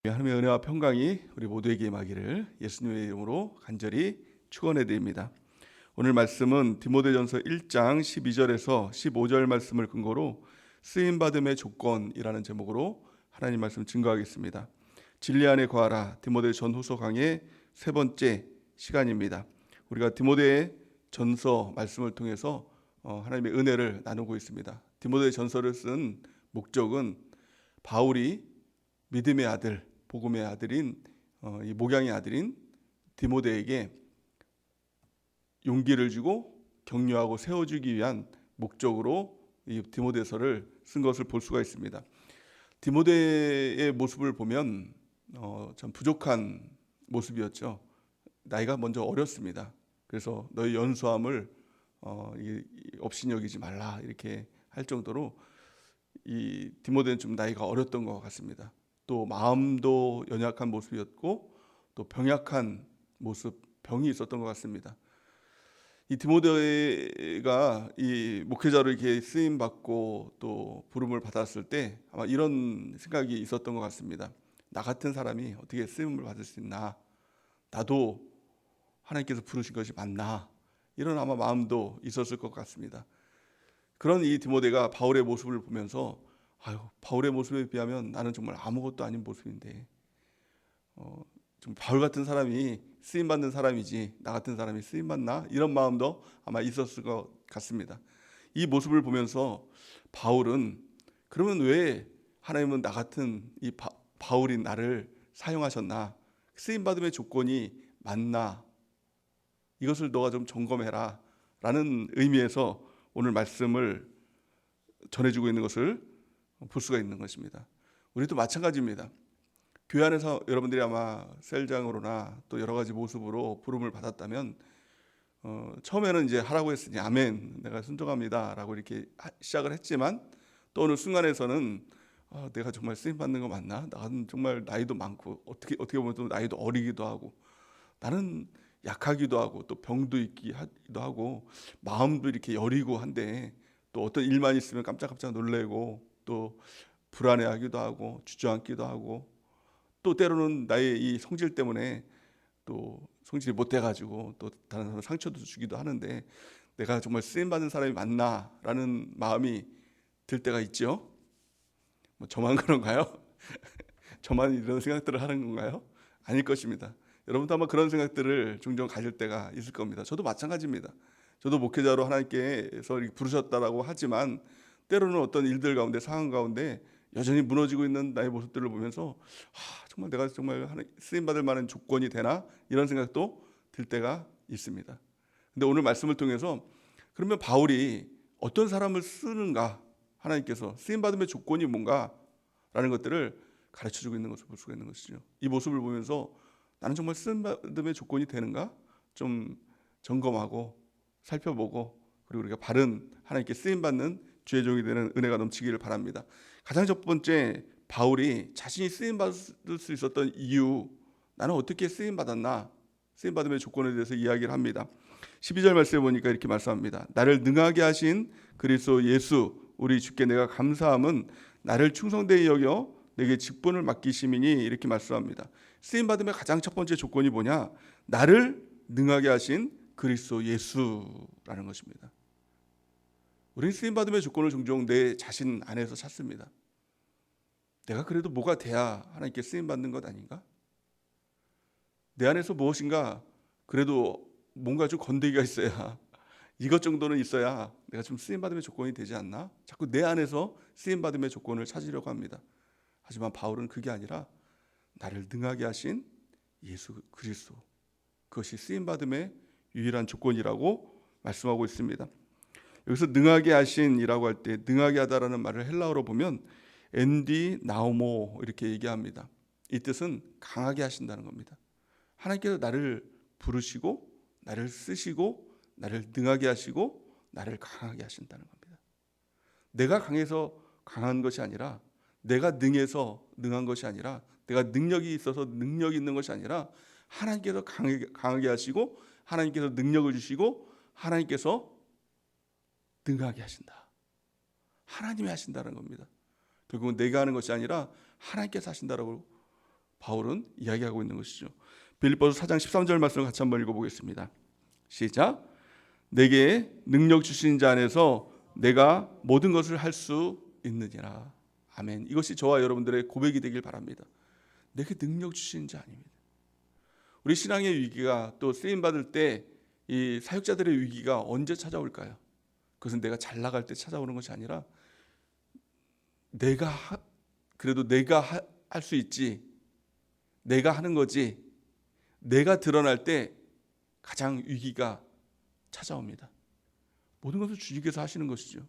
하나님의 은혜와 평강이 우리 모두에게 임하기를 예수님의 이름으로 간절히 축원해 드립니다. 오늘 말씀은 디모데전서 1장 12절에서 15절 말씀을 근거로 쓰임 받음의 조건이라는 제목으로 하나님 말씀 증거하겠습니다. 진리 안에 거하라 디모데 전후서 강의 세 번째 시간입니다. 우리가 디모데 전서 말씀을 통해서 하나님의 은혜를 나누고 있습니다. 디모데 전서를 쓴 목적은 바울이 믿음의 아들, 복음의 아들인 이 목양의 아들인 디모데에게 용기를 주고 격려하고 세워주기 위한 목적으로 이 디모데서를 쓴 것을 볼 수가 있습니다. 디모데의 모습을 보면 참 부족한 모습이었죠. 나이가 먼저 어렸습니다. 그래서 너의 연소함을 없이 여기지 말라 이렇게 할 정도로 이 디모데는 좀 나이가 어렸던 것 같습니다. 또 마음도 연약한 모습이었고 또 병약한 모습, 병이 있었던 것 같습니다. 이 디모데가 이 목회자로 이렇게 쓰임 받고 또 부름을 받았을 때 아마 이런 생각이 있었던 것 같습니다. 나 같은 사람이 어떻게 쓰임을 받을 수 있나? 나도 하나님께서 부르신 것이 맞나? 이런 아마 마음도 있었을 것 같습니다. 그런 이 디모데가 바울의 모습을 보면서 바울의 모습에 비하면 나는 정말 아무것도 아닌 모습인데 좀 바울 같은 사람이 쓰임 받는 사람이지 나 같은 사람이 쓰임 받나? 이런 마음도 아마 있었을 것 같습니다. 이 모습을 보면서 바울은 그러면 왜 하나님은 나 같은 이 바울인 나를 사용하셨나? 쓰임 받음의 조건이 맞나? 이것을 너가 좀 점검해라 라는 의미에서 오늘 말씀을 전해주고 있는 것을 볼 수가 있는 것입니다. 우리도 마찬가지입니다. 교회 안에서 여러분들이 아마 셀장으로나 또 여러 가지 모습으로 부름을 받았다면 처음에는 이제 하라고 했으니 아멘 내가 순종합니다 라고 이렇게 시작을 했지만 또 어느 순간에서는 내가 정말 쓰임 받는 거 맞나? 나는 정말 나이도 많고 어떻게 보면 또 나이도 어리기도 하고 나는 약하기도 하고 또 병도 있기도 하고 마음도 이렇게 여리고 한데 또 어떤 일만 있으면 깜짝깜짝 놀래고 또 불안해하기도 하고 주저앉기도 하고 또 때로는 나의 이 성질 때문에 또 성질이 못돼가지고 또 다른 사람 상처도 주기도 하는데 내가 정말 쓰임받는 사람이 맞나라는 마음이 들 때가 있죠. 뭐 저만 그런가요? 저만 이런 생각들을 하는 건가요? 아닐 것입니다. 여러분도 아마 그런 생각들을 종종 가질 때가 있을 겁니다. 저도 마찬가지입니다. 저도 목회자로 하나님께서 부르셨다라고 하지만 때로는 어떤 일들 가운데 상황 가운데 여전히 무너지고 있는 나의 모습들을 보면서 정말 내가 정말 쓰임 받을 만한 조건이 되나 이런 생각도 들 때가 있습니다. 근데 오늘 말씀을 통해서 그러면 바울이 어떤 사람을 쓰는가, 하나님께서 쓰임 받음의 조건이 뭔가라는 것들을 가르쳐주고 있는 것을 볼 수가 있는 것이죠. 이 모습을 보면서 나는 정말 쓰임 받음의 조건이 되는가 좀 점검하고 살펴보고 그리고 우리가 바른 하나님께 쓰임 받는 주의 종이 되는 은혜가 넘치기를 바랍니다. 가장 첫 번째, 바울이 자신이 쓰임 받을 수 있었던 이유, 나는 어떻게 쓰임 받았나, 쓰임 받음의 조건에 대해서 이야기를 합니다. 12절 말씀에 보니까 이렇게 말씀합니다. 나를 능하게 하신 그리스도 예수 우리 주께 내가 감사함은 나를 충성되이 여겨 내게 직분을 맡기심이니 이렇게 말씀합니다. 쓰임 받음의 가장 첫 번째 조건이 뭐냐? 나를 능하게 하신 그리스도 예수라는 것입니다. 우리는 쓰임받음의 조건을 종종 내 자신 안에서 찾습니다. 내가 그래도 뭐가 돼야 하나님께 쓰임받는 것 아닌가? 내 안에서 무엇인가 그래도 뭔가 좀 건더기가 있어야 이것 정도는 있어야 내가 좀 쓰임받음의 조건이 되지 않나? 자꾸 내 안에서 쓰임받음의 조건을 찾으려고 합니다. 하지만 바울은 그게 아니라 나를 능하게 하신 예수 그리스도, 그것이 쓰임받음의 유일한 조건이라고 말씀하고 있습니다. 여기서 능하게 하신이라고 할 때 능하게 하다라는 말을 헬라어로 보면 엔디 나오모 이렇게 얘기합니다. 이 뜻은 강하게 하신다는 겁니다. 하나님께서 나를 부르시고 나를 쓰시고 나를 능하게 하시고 나를 강하게 하신다는 겁니다. 내가 강해서 강한 것이 아니라 내가 능해서 능한 것이 아니라 내가 능력이 있어서 능력이 있는 것이 아니라 하나님께서 강하게 하시고 하나님께서 능력을 주시고 하나님께서 능하게 하신다. 하나님이 하신다는 겁니다. 결국은 내가 하는 것이 아니라 하나님께서 하신다라고 바울은 이야기하고 있는 것이죠. 빌립보서 4장 13절 말씀을 같이 한번 읽어보겠습니다. 시작. 내게 능력 주신 자 안에서 내가 모든 것을 할 수 있느니라. 아멘. 이것이 저와 여러분들의 고백이 되길 바랍니다. 내게 능력 주신 자 아닙니다. 우리 신앙의 위기가 또 쓰임받을 때 이 사역자들의 위기가 언제 찾아올까요? 그것은 내가 잘 나갈 때 찾아오는 것이 아니라 그래도 내가 할 수 있지, 내가 하는 거지, 내가 드러날 때 가장 위기가 찾아옵니다. 모든 것을 주님께서 하시는 것이죠.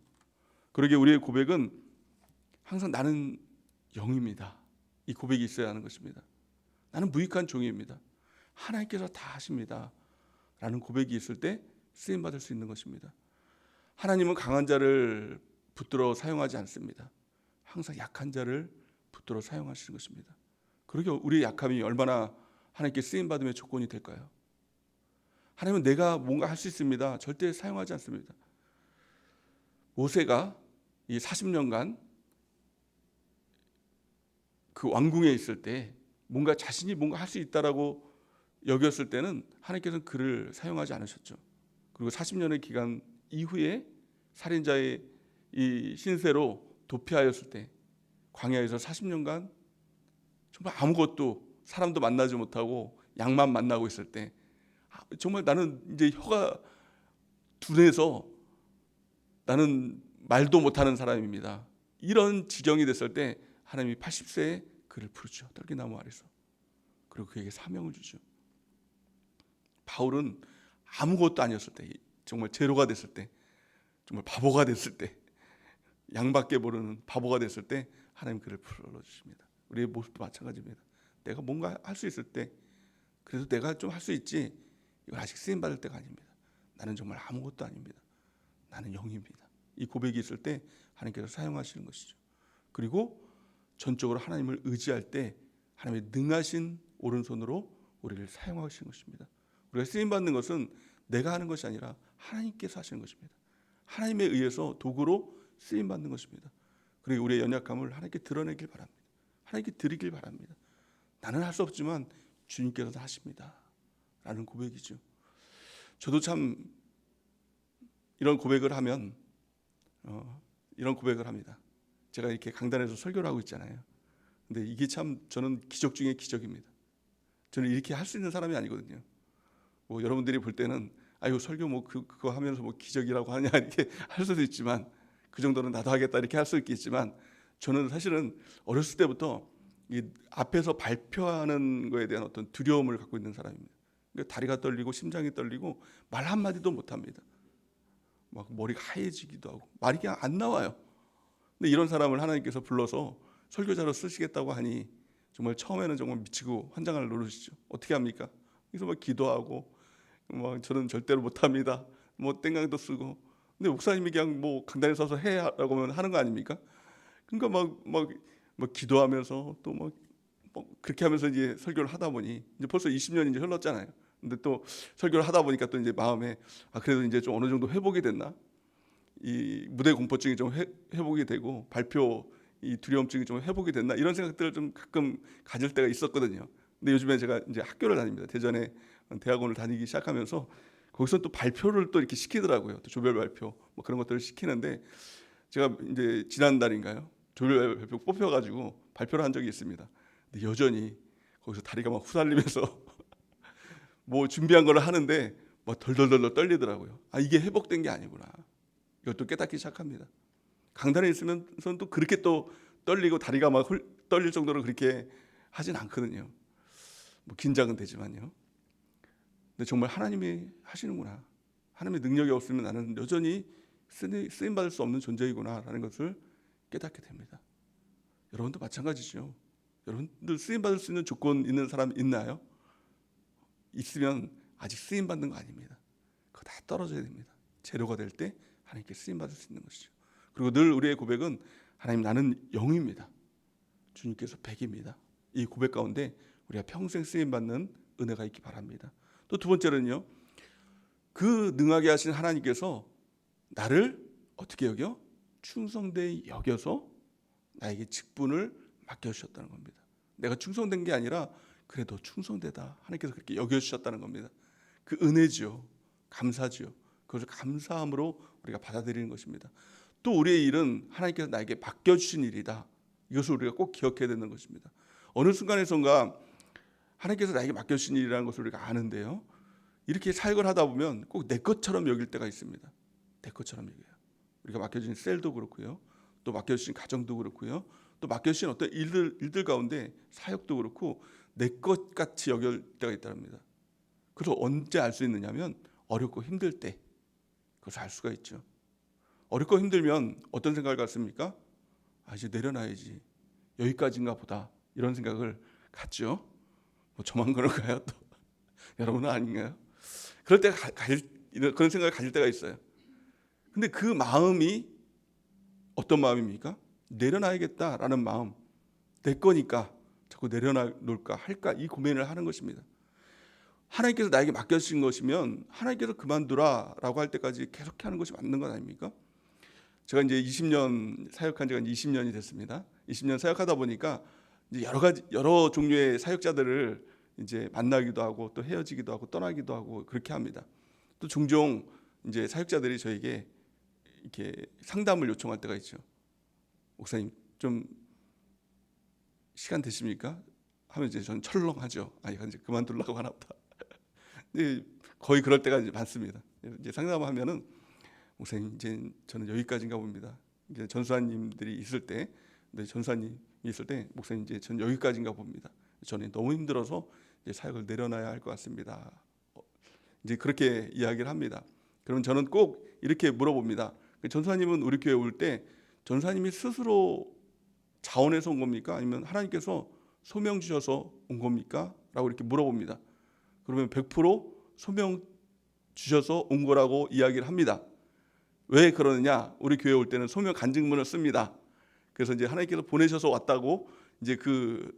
그러기에 우리의 고백은 항상 나는 영입니다. 이 고백이 있어야 하는 것입니다. 나는 무익한 종입니다. 하나님께서 다 하십니다. 라는 고백이 있을 때 쓰임받을 수 있는 것입니다. 하나님은 강한 자를 붙들어 사용하지 않습니다. 항상 약한 자를 붙들어 사용하시는 것입니다. 그러게 우리의 약함이 얼마나 하나님께 쓰임받음의 조건이 될까요? 하나님은 내가 뭔가 할 수 있습니다. 절대 사용하지 않습니다. 모세가 이 40년간 그 왕궁에 있을 때 뭔가 자신이 뭔가 할 수 있다라고 여겼을 때는 하나님께서는 그를 사용하지 않으셨죠. 그리고 40년의 기간 이후에 살인자의 이 신세로 도피하였을 때 광야에서 40년간 정말 아무것도 사람도 만나지 못하고 양만 만나고 있을 때 정말 나는 이제 혀가 둔해서 나는 말도 못하는 사람입니다. 이런 지경이 됐을 때 하나님이 80세에 그를 부르죠. 떨기나무 아래서. 그리고 그에게 사명을 주죠. 바울은 아무것도 아니었을 때, 정말 제로가 됐을 때, 정말 바보가 됐을 때, 양밖에 모르는 바보가 됐을 때 하나님 그를 불러주십니다. 우리의 모습도 마찬가지입니다. 내가 뭔가 할 수 있을 때, 그래도 내가 좀 할 수 있지, 이건 아직 쓰임받을 때가 아닙니다. 나는 정말 아무것도 아닙니다. 나는 영입니다. 이 고백이 있을 때 하나님께서 사용하시는 것이죠. 그리고 전적으로 하나님을 의지할 때 하나님의 능하신 오른손으로 우리를 사용하시는 것입니다. 우리가 쓰임받는 것은 내가 하는 것이 아니라 하나님께서 하시는 것입니다. 하나님에 의해서 도구로 쓰임받는 것입니다. 그리고 우리의 연약함을 하나님께 드러내길 바랍니다. 하나님께 드리길 바랍니다. 나는 할 수 없지만 주님께서 하십니다. 라는 고백이죠. 저도 참 이런 고백을 하면 이런 고백을 합니다. 제가 이렇게 강단에서 설교를 하고 있잖아요. 근데 이게 참 저는 기적 중에 기적입니다. 저는 이렇게 할 수 있는 사람이 아니거든요. 뭐 여러분들이 볼 때는 아이고 설교 뭐 그거 하면서 뭐 기적이라고 하냐 이렇게 할 수도 있지만 그 정도는 나도 하겠다 이렇게 할 수 있겠지만 저는 사실은 어렸을 때부터 이 앞에서 발표하는 거에 대한 어떤 두려움을 갖고 있는 사람입니다. 그러니까 다리가 떨리고 심장이 떨리고 말 한마디도 못합니다. 막 머리가 하얘지기도 하고 말이 그냥 안 나와요. 근데 이런 사람을 하나님께서 불러서 설교자로 쓰시겠다고 하니 정말 처음에는 정말 미치고 환장을 노르시죠. 어떻게 합니까? 그래서 막 기도하고 뭐 저는 절대로 못합니다. 뭐 땡강도 쓰고. 근데 목사님이 그냥 뭐 강단에 서서 해라고 하면 하는 거 아닙니까? 그러니까 막 기도하면서 또 막 그렇게 하면서 이제 설교를 하다 보니 이제 벌써 20년이 이제 흘렀잖아요. 근데 또 설교를 하다 보니까 또 이제 마음에 그래도 이제 좀 어느 정도 회복이 됐나? 이 무대 공포증이 좀 회복이 되고 발표 이 두려움증이 좀 회복이 됐나? 이런 생각들을 좀 가끔 가질 때가 있었거든요. 근데 요즘에 제가 이제 학교를 다닙니다. 대전에 대학원을 다니기 시작하면서 거기서 또 발표를 또 이렇게 시키더라고요. 또 조별 발표 뭐 그런 것들을 시키는데 제가 이제 지난달인가요? 조별 발표 뽑혀가지고 발표를 한 적이 있습니다. 근데 여전히 거기서 다리가 막 후달리면서 뭐 준비한 걸 하는데 막 덜덜덜 떨리더라고요. 이게 회복된 게 아니구나. 이것도 깨닫기 시작합니다. 강단에 있으면 또 그렇게 또 떨리고 다리가 막 떨릴 정도로 그렇게 하진 않거든요. 뭐 긴장은 되지만요. 근데 정말 하나님이 하시는구나. 하나님의 능력이 없으면 나는 여전히 쓰임 받을 수 없는 존재이구나라는 것을 깨닫게 됩니다. 여러분도 마찬가지죠. 여러분들 쓰임 받을 수 있는 조건 있는 사람 있나요? 있으면 아직 쓰임 받는 거 아닙니다. 그거 다 떨어져야 됩니다. 재료가 될 때 하나님께 쓰임 받을 수 있는 것이죠. 그리고 늘 우리의 고백은 하나님 나는 영입니다. 주님께서 백입니다. 이 고백 가운데 우리가 평생 쓰임 받는 은혜가 있기 바랍니다. 또 두 번째는요. 그 능하게 하신 하나님께서 나를 어떻게 여겨? 충성되이 여겨서 나에게 직분을 맡겨주셨다는 겁니다. 내가 충성된 게 아니라 그래도 충성되다. 하나님께서 그렇게 여겨주셨다는 겁니다. 그 은혜죠. 감사죠. 그것을 감사함으로 우리가 받아들이는 것입니다. 또 우리의 일은 하나님께서 나에게 맡겨주신 일이다. 이것을 우리가 꼭 기억해야 되는 것입니다. 어느 순간에선가 하나님께서 나에게 맡겨주신 일이라는 것을 우리가 아는데요, 이렇게 사역을 하다 보면 꼭 내 것처럼 여길 때가 있습니다. 내 것처럼 여겨요. 우리가 맡겨주신 셀도 그렇고요, 또 맡겨주신 가정도 그렇고요, 또 맡겨주신 어떤 일들 가운데 사역도 그렇고 내 것 같이 여길 때가 있답니다. 그래서 언제 알 수 있느냐면 어렵고 힘들 때 그것을 알 수가 있죠. 어렵고 힘들면 어떤 생각을 갖습니까? 이제 내려놔야지, 여기까지인가 보다, 이런 생각을 갖죠. 뭐 저만 그런가요? 또 여러분은 아닌가요? 그럴 때 그런 생각을 가질 때가 있어요. 근데 그 마음이 어떤 마음입니까? 내려놔야겠다라는 마음. 내 거니까 자꾸 내려놓을까 할까, 이 고민을 하는 것입니다. 하나님께서 나에게 맡겨주신 것이면 하나님께서 그만두라라고 할 때까지 계속 하는 것이 맞는 것 아닙니까? 제가 이제 20년 사역한 지가 20년이 됐습니다. 20년 사역하다 보니까 이제 여러 종류의 사역자들을 이제 만나기도 하고 또 헤어지기도 하고 떠나기도 하고 그렇게 합니다. 또 종종 이제 사역자들이 저에게 이렇게 상담을 요청할 때가 있죠. 목사님, 좀 시간 되십니까? 하면 이제 저는 철렁하죠. 이건 이제 그만두려고 하나 보다. 근데 거의 그럴 때가 이제 많습니다. 이제 상담하면은 목사님, 이제 저는 여기까지인가 봅니다. 이제 전수사님들이 있을 때, 전수사님이 있을 때, 목사님, 이제 저는 여기까지인가 봅니다. 저는 너무 힘들어서 이제 사역을 내려놔야 할 것 같습니다. 이제 그렇게 이야기를 합니다. 그러면 저는 꼭 이렇게 물어봅니다. 전수사님은 우리 교회 올 때 전수사님이 스스로 자원해서 온 겁니까? 아니면 하나님께서 소명 주셔서 온 겁니까? 라고 이렇게 물어봅니다. 그러면 100% 소명 주셔서 온 거라고 이야기를 합니다. 왜 그러느냐? 우리 교회 올 때는 소명 간증문을 씁니다. 그래서 이제 하나님께서 보내셔서 왔다고 이제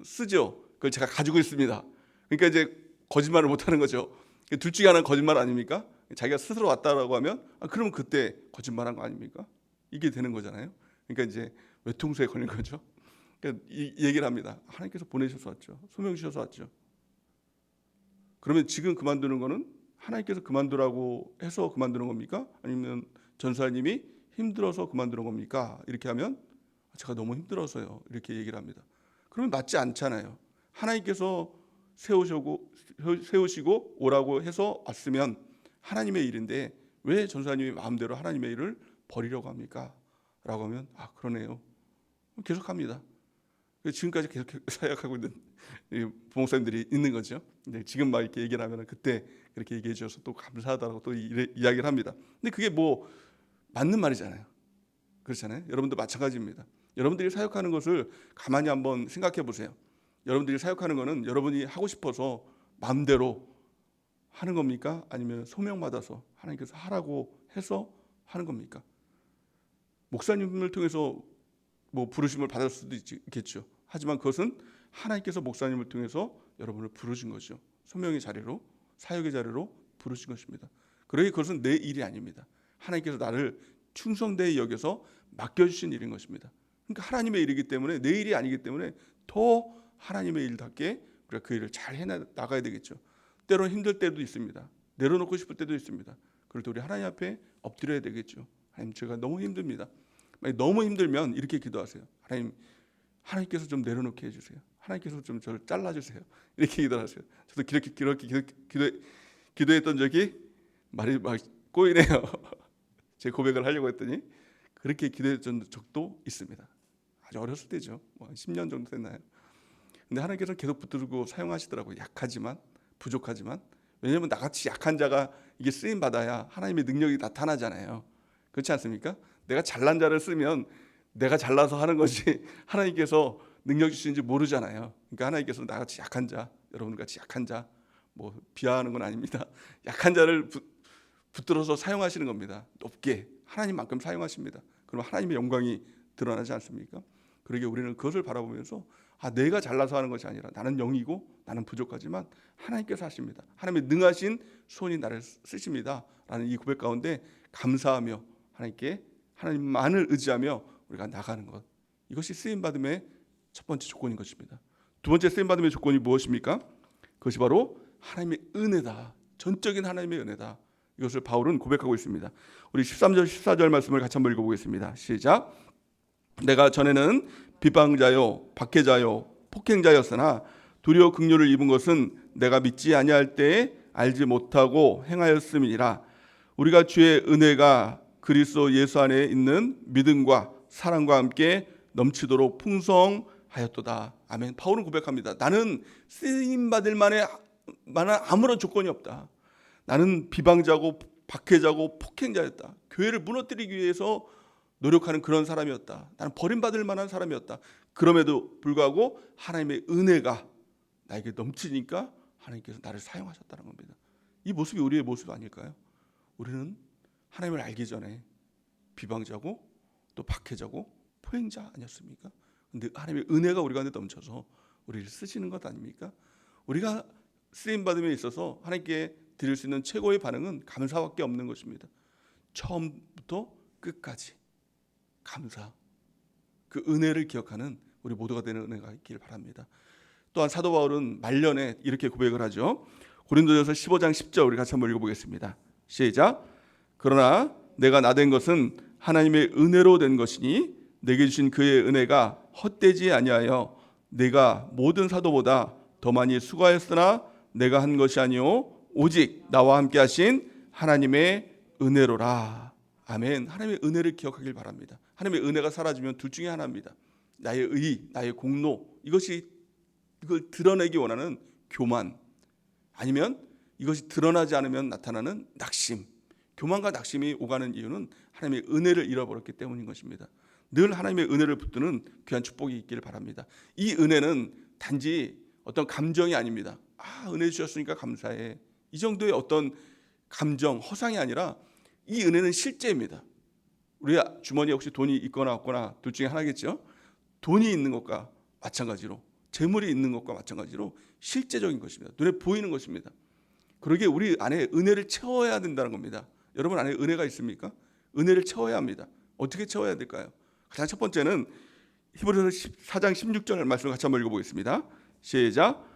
쓰죠. 그걸 제가 가지고 있습니다. 그러니까 이제 거짓말을 못 하는 거죠. 둘 중에 하나는 거짓말 아닙니까? 자기가 스스로 왔다라고 하면 그러면 그때 거짓말한 거 아닙니까? 이게 되는 거잖아요. 그러니까 이제 외통수에 걸린 거죠. 그러니까 이 얘기를 합니다. 하나님께서 보내셔서 왔죠. 소명 주셔서 왔죠. 그러면 지금 그만두는 거는 하나님께서 그만두라고 해서 그만두는 겁니까? 아니면 전사님이 힘들어서 그만두는 겁니까? 이렇게 하면 제가 너무 힘들어서요, 이렇게 얘기를 합니다. 그러면 맞지 않잖아요. 하나님께서 세우시고 오라고 해서 왔으면 하나님의 일인데 왜 전사님이 마음대로 하나님의 일을 버리려고 합니까? 라고 하면 그러네요. 계속합니다. 지금까지 계속 사역하고 있는 부목사님들이 있는 거죠. 근데 지금 막 이렇게 얘기를 하면 그때 그렇게 얘기해 주셔서 또 감사하다고 또 이야기를 합니다. 근데 그게 뭐 맞는 말이잖아요. 그렇잖아요. 여러분도 마찬가지입니다. 여러분들이 사역하는 것을 가만히 한번 생각해 보세요. 여러분들이 사역하는 것은 여러분이 하고 싶어서 마음대로 하는 겁니까? 아니면 소명받아서 하나님께서 하라고 해서 하는 겁니까? 목사님을 통해서 뭐 부르심을 받을 수도 있겠죠. 하지만 그것은 하나님께서 목사님을 통해서 여러분을 부르신 것이죠. 소명의 자리로, 사역의 자리로 부르신 것입니다. 그러기 그것은 내 일이 아닙니다. 하나님께서 나를 충성되이 여겨서 맡겨주신 일인 것입니다. 그러니까 하나님의 일이기 때문에, 내 일이 아니기 때문에 더 하나님의 일답게 우리가 그 일을 잘 해나가야 되겠죠. 때로는 힘들 때도 있습니다. 내려놓고 싶을 때도 있습니다. 그럴 때 우리 하나님 앞에 엎드려야 되겠죠. 하나님, 제가 너무 힘듭니다. 너무 힘들면 이렇게 기도하세요. 하나님께서 좀 내려놓게 해주세요. 하나님께서 좀 저를 잘라주세요. 이렇게 기도하세요. 저도 그렇게 기도했던 적이 말이 막 꼬이네요. 제 고백을 하려고 했더니 그렇게 기도했던 적도 있습니다. 아주 어렸을 때죠. 10년 정도 됐나요? 근데 하나님께서 계속 붙들고 사용하시더라고요. 약하지만, 부족하지만. 왜냐하면 나같이 약한 자가 이게 쓰임 받아야 하나님의 능력이 나타나잖아요. 그렇지 않습니까? 내가 잘난 자를 쓰면 내가 잘나서 하는 것이 하나님께서 능력 주시는지 모르잖아요. 그러니까 하나님께서 나같이 약한 자, 여러분 같이 약한 자, 뭐 비하하는 건 아닙니다. 약한 자를 붙들어서 사용하시는 겁니다. 높게 하나님만큼 사용하십니다. 그럼 하나님의 영광이 드러나지 않습니까? 그러게 우리는 그것을 바라보면서 내가 잘나서 하는 것이 아니라 나는 영이고 나는 부족하지만 하나님께서 하십니다. 하나님의 능하신 손이 나를 쓰십니다. 라는 이 고백 가운데 감사하며 하나님만을 의지하며 우리가 나가는 것, 이것이 쓰임받음의 첫 번째 조건인 것입니다. 두 번째 쓰임받음의 조건이 무엇입니까? 그것이 바로 하나님의 은혜다. 전적인 하나님의 은혜다. 이것을 바울은 고백하고 있습니다. 우리 13절 14절 말씀을 같이 한번 읽어보겠습니다. 시작. 내가 전에는 비방자요 박해자요 폭행자였으나 도리어 긍휼을 입은 것은 내가 믿지 아니할 때에 알지 못하고 행하였음이니라. 우리가 주의 은혜가 그리스도 예수 안에 있는 믿음과 사랑과 함께 넘치도록 풍성하였도다. 아멘. 바울은 고백합니다. 나는 쓰임 받을 만한 아무런 조건이 없다. 나는 비방자고 박해자고 폭행자였다. 교회를 무너뜨리기 위해서 노력하는 그런 사람이었다. 나는 버림받을 만한 사람이었다. 그럼에도 불구하고 하나님의 은혜가 나에게 넘치니까 하나님께서 나를 사용하셨다는 겁니다. 이 모습이 우리의 모습 아닐까요? 우리는 하나님을 알기 전에 비방자고 또 박해자고 포행자 아니었습니까? 근데 하나님의 은혜가 우리 가운데 넘쳐서 우리를 쓰시는 것 아닙니까? 우리가 쓰임받음에 있어서 하나님께 드릴 수 있는 최고의 반응은 감사밖에 없는 것입니다. 처음부터 끝까지 감사, 그 은혜를 기억하는 우리 모두가 되는 은혜가 있길 바랍니다. 또한 사도 바울은 말년에 이렇게 고백을 하죠. 고린도전서 15장 10절 우리 같이 한번 읽어보겠습니다. 시작. 그러나 내가 나된 것은 하나님의 은혜로 된 것이니 내게 주신 그의 은혜가 헛되지 아니하여 내가 모든 사도보다 더 많이 수고하였으나 내가 한 것이 아니요 오직 나와 함께 하신 하나님의 은혜로라. 아멘. 하나님의 은혜를 기억하길 바랍니다. 하나님의 은혜가 사라지면 둘 중에 하나입니다. 나의 의, 나의 공로, 이걸 드러내기 원하는 교만, 아니면 이것이 드러나지 않으면 나타나는 낙심. 교만과 낙심이 오가는 이유는 하나님의 은혜를 잃어버렸기 때문인 것입니다. 늘 하나님의 은혜를 붙드는 귀한 축복이 있기를 바랍니다. 이 은혜는 단지 어떤 감정이 아닙니다. 은혜 주셨으니까 감사해. 이 정도의 어떤 감정, 허상이 아니라 이 은혜는 실제입니다. 우리 주머니에 혹시 돈이 있거나 없거나 둘 중에 하나겠죠. 돈이 있는 것과 마찬가지로, 재물이 있는 것과 마찬가지로 실제적인 것입니다. 눈에 보이는 것입니다. 그러기에 우리 안에 은혜를 채워야 된다는 겁니다. 여러분 안에 은혜가 있습니까? 은혜를 채워야 합니다. 어떻게 채워야 될까요? 가장 첫 번째는 히브리서 4장 16절 말씀을 같이 한번 읽어보겠습니다. 시작.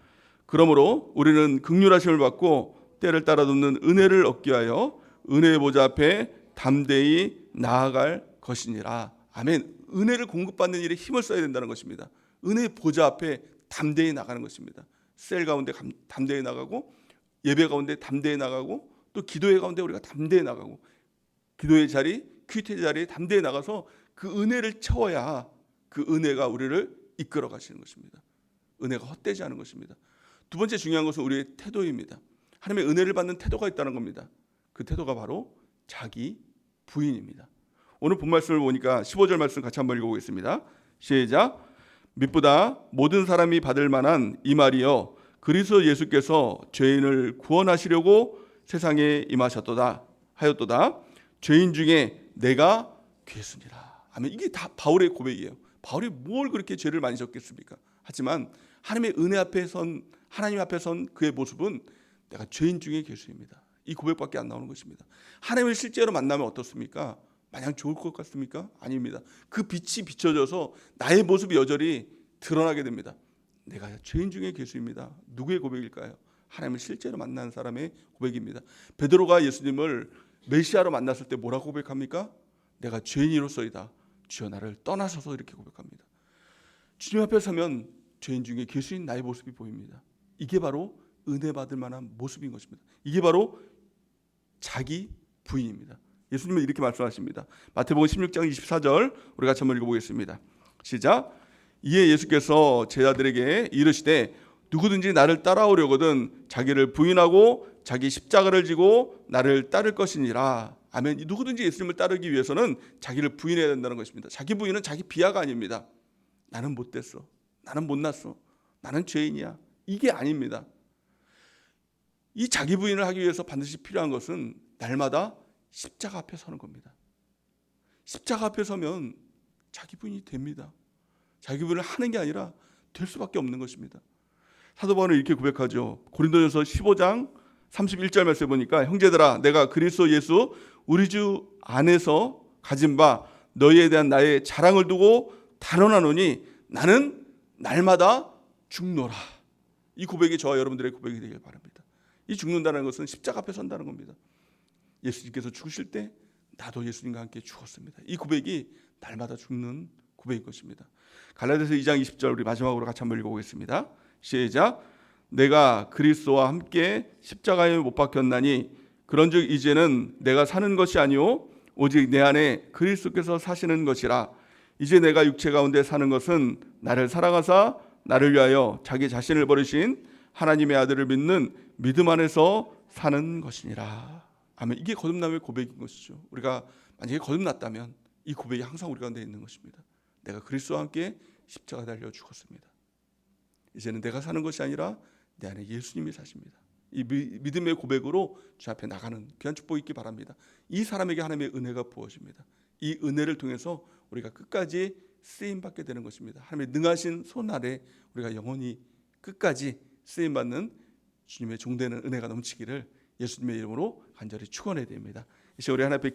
그러므로 우리는 긍휼하심을 받고 때를 따라 돕는 은혜를 얻기 위하여 은혜의 보좌 앞에 담대히 나아갈 것이니라. 아멘. 은혜를 공급받는 일에 힘을 써야 된다는 것입니다. 은혜의 보좌 앞에 담대히 나가는 것입니다. 셀 가운데 담대히 나가고, 예배 가운데 담대히 나가고, 또 기도회 가운데 우리가 담대히 나가고, 기도의 자리, 큐티의 자리에 담대히 나가서 그 은혜를 채워야 그 은혜가 우리를 이끌어 가시는 것입니다. 은혜가 헛되지 않은 것입니다. 두 번째 중요한 것은 우리의 태도입니다. 하나님의 은혜를 받는 태도가 있다는 겁니다. 그 태도가 바로 자기 부인입니다. 오늘 본 말씀을 보니까 15절 말씀 같이 한번 읽어보겠습니다. 시작. mit보다 모든 사람이 받을 만한 이 말이여 그리스도 예수께서 죄인을 구원하시려고 세상에 임하셨도다 하였도다. 죄인 중에 내가 괴수니라. 아멘. 이게 다 바울의 고백이에요. 바울이 뭘 그렇게 죄를 많이 졌겠습니까? 하지만 하나님의 은혜 앞에 선, 하나님 앞에 선 그의 모습은 내가 죄인 중에 괴수입니다. 이 고백밖에 안 나오는 것입니다. 하나님을 실제로 만나면 어떻습니까? 마냥 좋을 것 같습니까? 아닙니다. 그 빛이 비춰져서 나의 모습이 여전히 드러나게 됩니다. 내가 죄인 중에 괴수입니다. 누구의 고백일까요? 하나님을 실제로 만난 사람의 고백입니다. 베드로가 예수님을 메시아로 만났을 때 뭐라고 고백합니까? 내가 죄인이로서이다. 주여 나를 떠나소서 이렇게 고백합니다. 주님 앞에 서면 죄인 중에 괴수인 나의 모습이 보입니다. 이게 바로 은혜 받을 만한 모습인 것입니다. 이게 바로 자기 부인입니다. 예수님은 이렇게 말씀하십니다. 마태복음 16장 24절 우리 같이 한번 읽어보겠습니다. 시작. 이에 예수께서 제자들에게 이르시되 누구든지 나를 따라오려거든 자기를 부인하고 자기 십자가를 지고 나를 따를 것이니라. 아멘. 누구든지 예수님을 따르기 위해서는 자기를 부인해야 된다는 것입니다. 자기 부인은 자기 비하가 아닙니다. 나는 못됐어. 나는 못났어. 나는 죄인이야. 이게 아닙니다. 이 자기 부인을 하기 위해서 반드시 필요한 것은 날마다 십자가 앞에 서는 겁니다. 십자가 앞에 서면 자기 부인이 됩니다. 자기 부인을 하는 게 아니라 될 수밖에 없는 것입니다. 사도 바울은 이렇게 고백하죠. 고린도전서 15장 31절 말씀에 보니까 형제들아 내가 그리스도 예수 우리 주 안에서 가진 바 너희에 대한 나의 자랑을 두고 단언하노니 나는 날마다 죽노라. 이 고백이 저와 여러분들의 고백이 되길 바랍니다. 이 죽는다는 것은 십자가 앞에 선다는 겁니다. 예수님께서 죽으실 때 나도 예수님과 함께 죽었습니다. 이 고백이 날마다 죽는 고백인 것입니다. 갈라디아서 2장 20절 우리 마지막으로 같이 한번 읽어보겠습니다. 시작. 내가 그리스도와 함께 십자가에 못 박혔나니 그런즉 이제는 내가 사는 것이 아니요 오직 내 안에 그리스도께서 사시는 것이라. 이제 내가 육체 가운데 사는 것은 나를 사랑하사 나를 위하여 자기 자신을 버리신 하나님의 아들을 믿는 믿음 안에서 사는 것이니라. 아멘. 이게 거듭남의 고백인 것이죠. 우리가 만약에 거듭났다면 이 고백이 항상 우리 가운데 있는 것입니다. 내가 그리스도와 함께 십자가 달려 죽었습니다. 이제는 내가 사는 것이 아니라 내 안에 예수님이 사십니다. 이 믿음의 고백으로 주 앞에 나가는 귀한 축복이 있기 바랍니다. 이 사람에게 하나님의 은혜가 부어집니다. 이 은혜를 통해서 우리가 끝까지 쓰임받게 되는 것입니다. 하나님의 능하신 손 아래 우리가 영원히 끝까지 쓰임받는 주님의 종되는 은혜가 넘치기를 예수님의 이름으로 간절히 축원해야 됩니다. 이제 우리 하나님 앞에